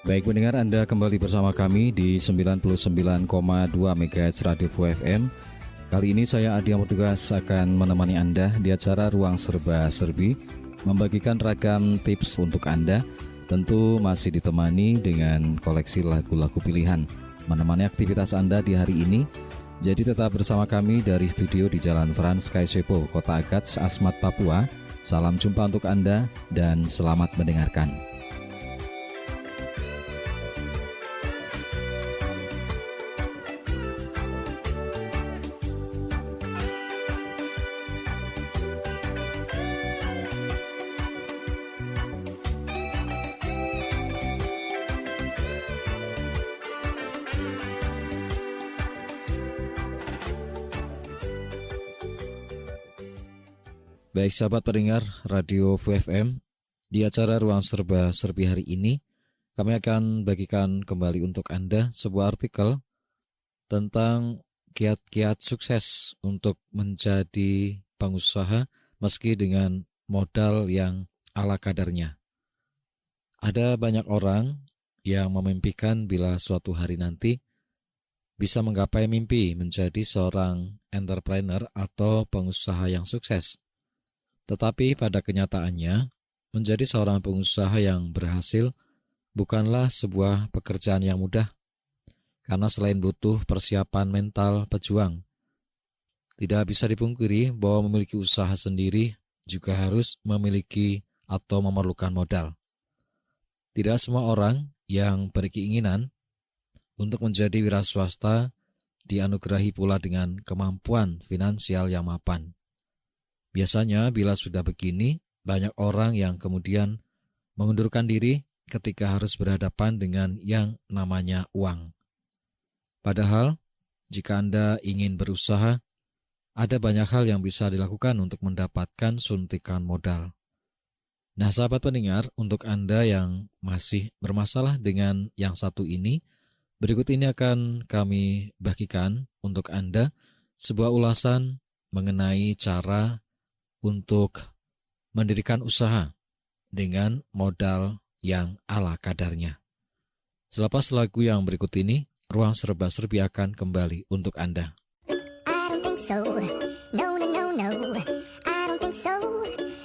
Baik pendengar, Anda kembali bersama kami di 99,2 MHz Radio FM. Kali ini saya Adi yang bertugas akan menemani Anda di acara Ruang Serba Serbi, membagikan ragam tips untuk Anda, tentu masih ditemani dengan koleksi lagu-lagu pilihan, menemani aktivitas Anda di hari ini. Jadi tetap bersama kami dari studio di Jalan Frans Kaisepo, Kota Agats, Asmat, Papua. Salam jumpa untuk Anda dan selamat mendengarkan. Baik sahabat pendengar Radio VFM, di acara Ruang Serba Serbi hari ini, kami akan bagikan kembali untuk Anda sebuah artikel tentang kiat-kiat sukses untuk menjadi pengusaha meski dengan modal yang ala kadarnya. Ada banyak orang yang memimpikan bila suatu hari nanti bisa menggapai mimpi menjadi seorang entrepreneur atau pengusaha yang sukses. Tetapi pada kenyataannya, menjadi seorang pengusaha yang berhasil bukanlah sebuah pekerjaan yang mudah. Karena selain butuh persiapan mental pejuang, tidak bisa dipungkiri bahwa memiliki usaha sendiri juga harus memiliki atau memerlukan modal. Tidak semua orang yang berkeinginan untuk menjadi wira swasta dianugerahi pula dengan kemampuan finansial yang mapan. Biasanya bila sudah begini, banyak orang yang kemudian mengundurkan diri ketika harus berhadapan dengan yang namanya uang. Padahal, jika Anda ingin berusaha, ada banyak hal yang bisa dilakukan untuk mendapatkan suntikan modal. Nah, sahabat pendengar, untuk Anda yang masih bermasalah dengan yang satu ini, berikut ini akan kami bagikan untuk Anda sebuah ulasan mengenai cara untuk mendirikan usaha dengan modal yang ala kadarnya. Selepas lagu yang berikut ini, Ruang Serba Serbi akan kembali untuk Anda. I don't think so. No, no, no, no. I don't think so.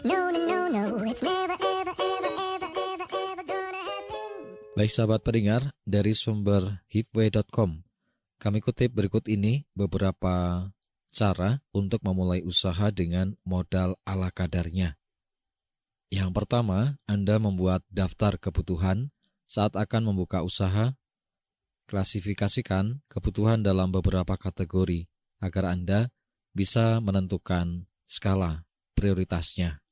No, no, no, no. It's never, ever, ever, ever, ever, ever gonna happen. Baik sahabat pendengar, dari sumber hipway.com, kami kutip berikut ini beberapa cara untuk memulai usaha dengan modal ala kadarnya. Yang pertama, Anda membuat daftar kebutuhan saat akan membuka usaha. Klasifikasikan kebutuhan dalam beberapa kategori agar Anda bisa menentukan skala prioritasnya.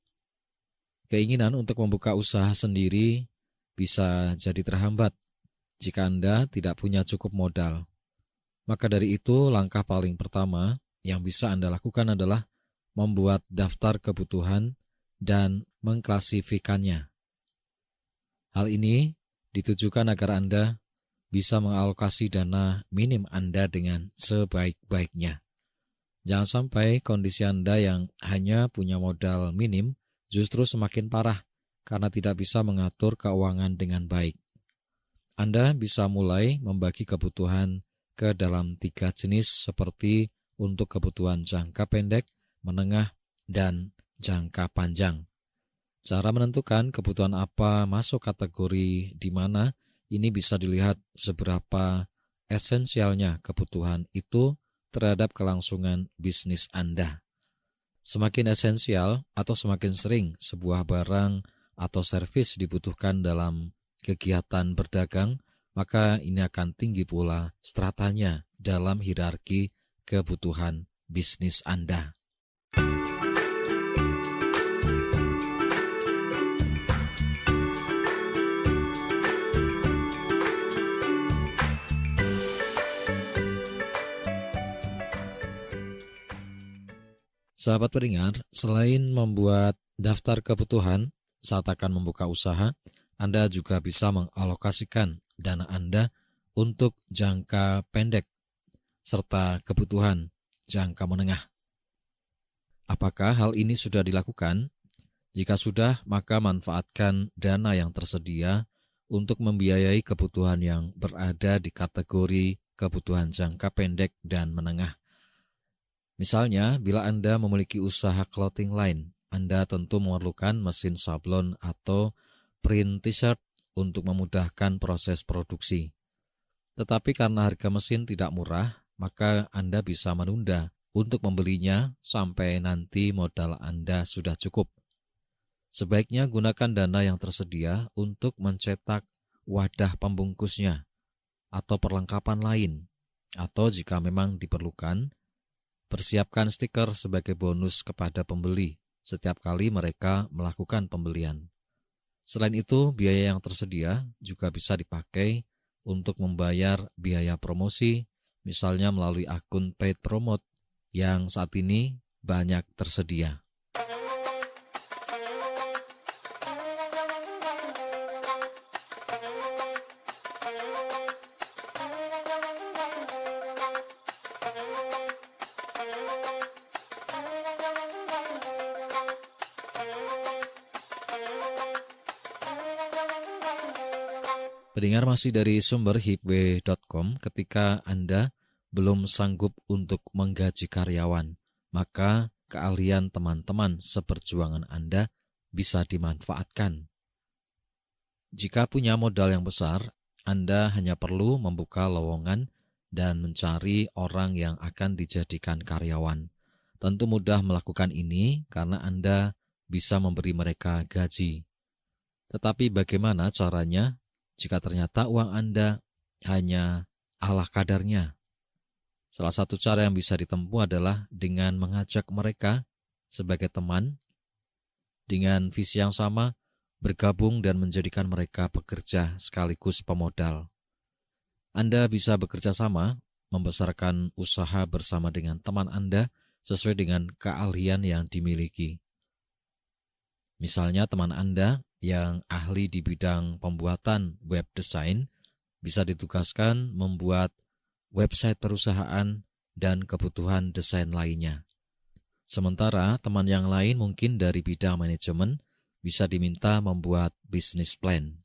Keinginan untuk membuka usaha sendiri bisa jadi terhambat jika Anda tidak punya cukup modal. Maka dari itu, langkah paling pertama yang bisa Anda lakukan adalah membuat daftar kebutuhan dan mengklasifikannya. Hal ini ditujukan agar Anda bisa mengalokasi dana minim Anda dengan sebaik-baiknya. Jangan sampai kondisi Anda yang hanya punya modal minim justru semakin parah karena tidak bisa mengatur keuangan dengan baik. Anda bisa mulai membagi kebutuhan ke dalam 3 jenis seperti untuk kebutuhan jangka pendek, menengah, dan jangka panjang. Cara menentukan kebutuhan apa masuk kategori di mana ini bisa dilihat seberapa esensialnya kebutuhan itu terhadap kelangsungan bisnis Anda. Semakin esensial atau semakin sering sebuah barang atau servis dibutuhkan dalam kegiatan berdagang, maka ini akan tinggi pula stratanya dalam hierarki kebutuhan bisnis Anda. Sahabat pendengar, selain membuat daftar kebutuhan saat akan membuka usaha, Anda juga bisa mengalokasikan dana Anda untuk jangka pendek serta kebutuhan jangka menengah. Apakah hal ini sudah dilakukan? Jika sudah, maka manfaatkan dana yang tersedia untuk membiayai kebutuhan yang berada di kategori kebutuhan jangka pendek dan menengah. Misalnya, bila Anda memiliki usaha clothing line, Anda tentu memerlukan mesin sablon atau print t-shirt untuk memudahkan proses produksi. Tetapi karena harga mesin tidak murah, maka Anda bisa menunda untuk membelinya sampai nanti modal Anda sudah cukup. Sebaiknya gunakan dana yang tersedia untuk mencetak wadah pembungkusnya atau perlengkapan lain, atau jika memang diperlukan, persiapkan stiker sebagai bonus kepada pembeli setiap kali mereka melakukan pembelian. Selain itu, biaya yang tersedia juga bisa dipakai untuk membayar biaya promosi, misalnya melalui akun paid promote yang saat ini banyak tersedia. Pendengar masih dari sumber hipw.com. Ketika Anda belum sanggup untuk menggaji karyawan, maka keahlian teman-teman seperjuangan Anda bisa dimanfaatkan. Jika punya modal yang besar, Anda hanya perlu membuka lowongan dan mencari orang yang akan dijadikan karyawan. Tentu mudah melakukan ini karena Anda bisa memberi mereka gaji. Tetapi bagaimana caranya jika ternyata uang Anda hanya ala kadarnya? Salah satu cara yang bisa ditempuh adalah dengan mengajak mereka sebagai teman dengan visi yang sama, bergabung dan menjadikan mereka pekerja sekaligus pemodal. Anda bisa bekerja sama, membesarkan usaha bersama dengan teman Anda sesuai dengan keahlian yang dimiliki. Misalnya teman Anda yang ahli di bidang pembuatan web design bisa ditugaskan membuat website perusahaan dan kebutuhan desain lainnya. Sementara teman yang lain mungkin dari bidang manajemen bisa diminta membuat business plan.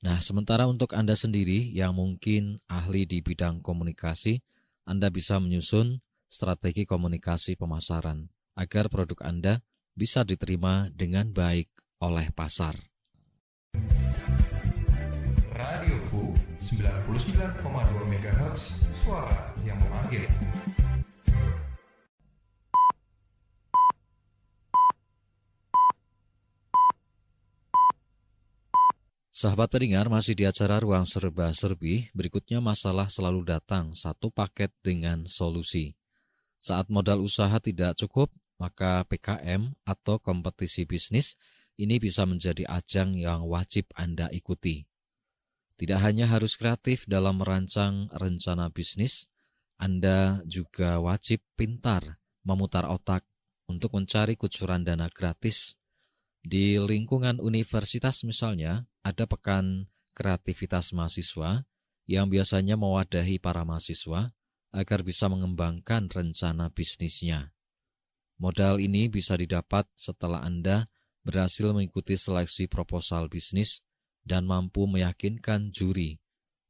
Nah, sementara untuk Anda sendiri yang mungkin ahli di bidang komunikasi, Anda bisa menyusun strategi komunikasi pemasaran agar produk Anda bisa diterima dengan baik oleh pasar. Radio Fu 99,2 MHz, suara yang memanggil. Sahabat pendengar, masih di acara Ruang Serba-Serbi. Berikutnya masalah selalu datang satu paket dengan solusi. Saat modal usaha tidak cukup, maka PKM atau kompetisi bisnis ini bisa menjadi ajang yang wajib Anda ikuti. Tidak hanya harus kreatif dalam merancang rencana bisnis, Anda juga wajib pintar memutar otak untuk mencari kucuran dana gratis. Di lingkungan universitas misalnya, ada pekan kreativitas mahasiswa yang biasanya mewadahi para mahasiswa agar bisa mengembangkan rencana bisnisnya. Modal ini bisa didapat setelah Anda berhasil mengikuti seleksi proposal bisnis dan mampu meyakinkan juri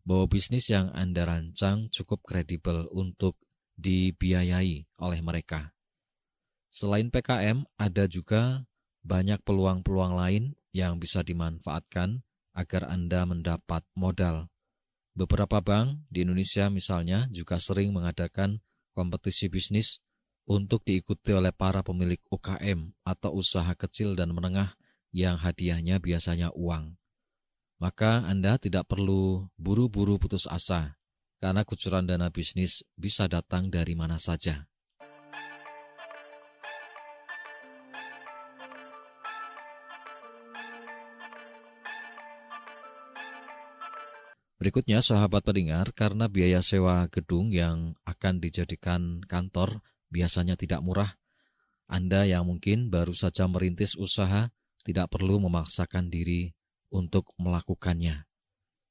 bahwa bisnis yang Anda rancang cukup kredibel untuk dibiayai oleh mereka. Selain PKM, ada juga banyak peluang-peluang lain yang bisa dimanfaatkan agar Anda mendapat modal. Beberapa bank di Indonesia misalnya juga sering mengadakan kompetisi bisnis untuk diikuti oleh para pemilik UKM atau usaha kecil dan menengah yang hadiahnya biasanya uang. Maka Anda tidak perlu buru-buru putus asa, karena kucuran dana bisnis bisa datang dari mana saja. Berikutnya, sahabat pendengar, karena biaya sewa gedung yang akan dijadikan kantor biasanya tidak murah, Anda yang mungkin baru saja merintis usaha tidak perlu memaksakan diri untuk melakukannya.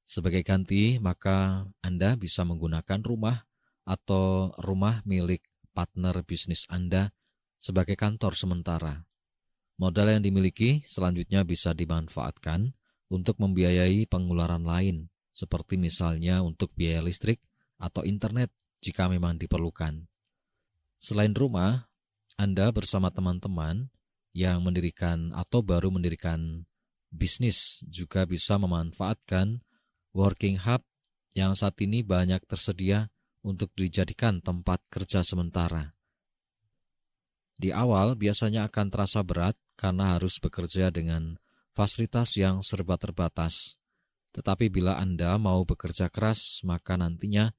Sebagai ganti, maka Anda bisa menggunakan rumah atau rumah milik partner bisnis Anda sebagai kantor sementara. Modal yang dimiliki selanjutnya bisa dimanfaatkan untuk membiayai pengeluaran lain, seperti misalnya untuk biaya listrik atau internet jika memang diperlukan. Selain rumah, Anda bersama teman-teman yang mendirikan atau baru mendirikan bisnis juga bisa memanfaatkan working hub yang saat ini banyak tersedia untuk dijadikan tempat kerja sementara. Di awal biasanya akan terasa berat karena harus bekerja dengan fasilitas yang serba terbatas. Tetapi bila Anda mau bekerja keras, maka nantinya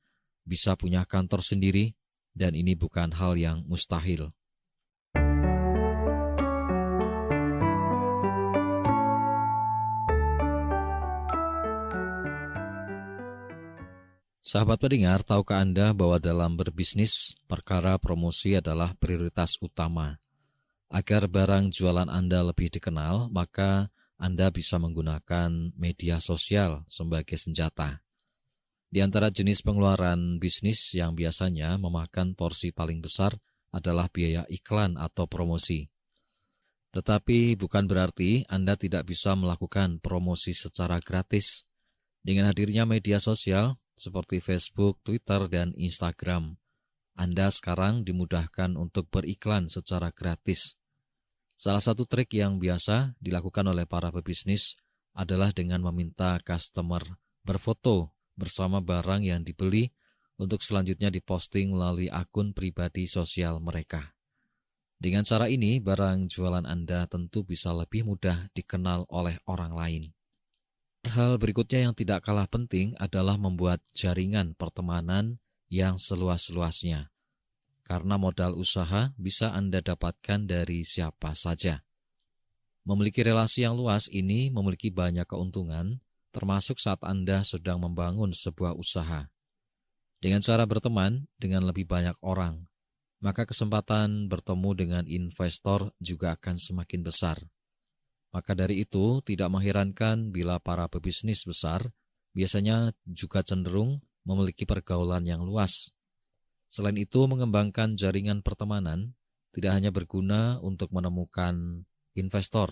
bisa punya kantor sendiri, dan ini bukan hal yang mustahil. Sahabat pendengar, tahukah Anda bahwa dalam berbisnis, perkara promosi adalah prioritas utama. Agar barang jualan Anda lebih dikenal, maka Anda bisa menggunakan media sosial sebagai senjata. Di antara jenis pengeluaran bisnis yang biasanya memakan porsi paling besar adalah biaya iklan atau promosi. Tetapi bukan berarti Anda tidak bisa melakukan promosi secara gratis. Dengan hadirnya media sosial seperti Facebook, Twitter, dan Instagram, Anda sekarang dimudahkan untuk beriklan secara gratis. Salah satu trik yang biasa dilakukan oleh para pebisnis adalah dengan meminta customer berfoto bersama barang yang dibeli untuk selanjutnya diposting melalui akun pribadi sosial mereka. Dengan cara ini, barang jualan Anda tentu bisa lebih mudah dikenal oleh orang lain. Hal berikutnya yang tidak kalah penting adalah membuat jaringan pertemanan yang seluas-luasnya. Karena modal usaha bisa Anda dapatkan dari siapa saja. Memiliki relasi yang luas ini memiliki banyak keuntungan, termasuk saat Anda sedang membangun sebuah usaha. Dengan cara berteman dengan lebih banyak orang, maka kesempatan bertemu dengan investor juga akan semakin besar. Maka dari itu, tidak mengherankan bila para pebisnis besar biasanya juga cenderung memiliki pergaulan yang luas. Selain itu, mengembangkan jaringan pertemanan tidak hanya berguna untuk menemukan investor.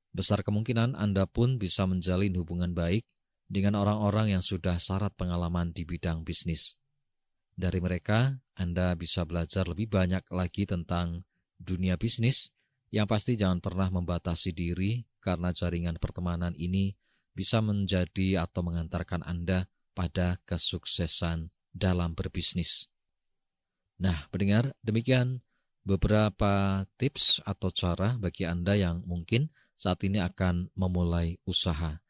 Besar kemungkinan Anda pun bisa menjalin hubungan baik dengan orang-orang yang sudah syarat pengalaman di bidang bisnis. Dari mereka, Anda bisa belajar lebih banyak lagi tentang dunia bisnis. Yang pasti jangan pernah membatasi diri karena jaringan pertemanan ini bisa menjadi atau mengantarkan Anda pada kesuksesan dalam berbisnis. Nah, pendengar, demikian beberapa tips atau cara bagi Anda yang mungkin saat ini akan memulai usaha.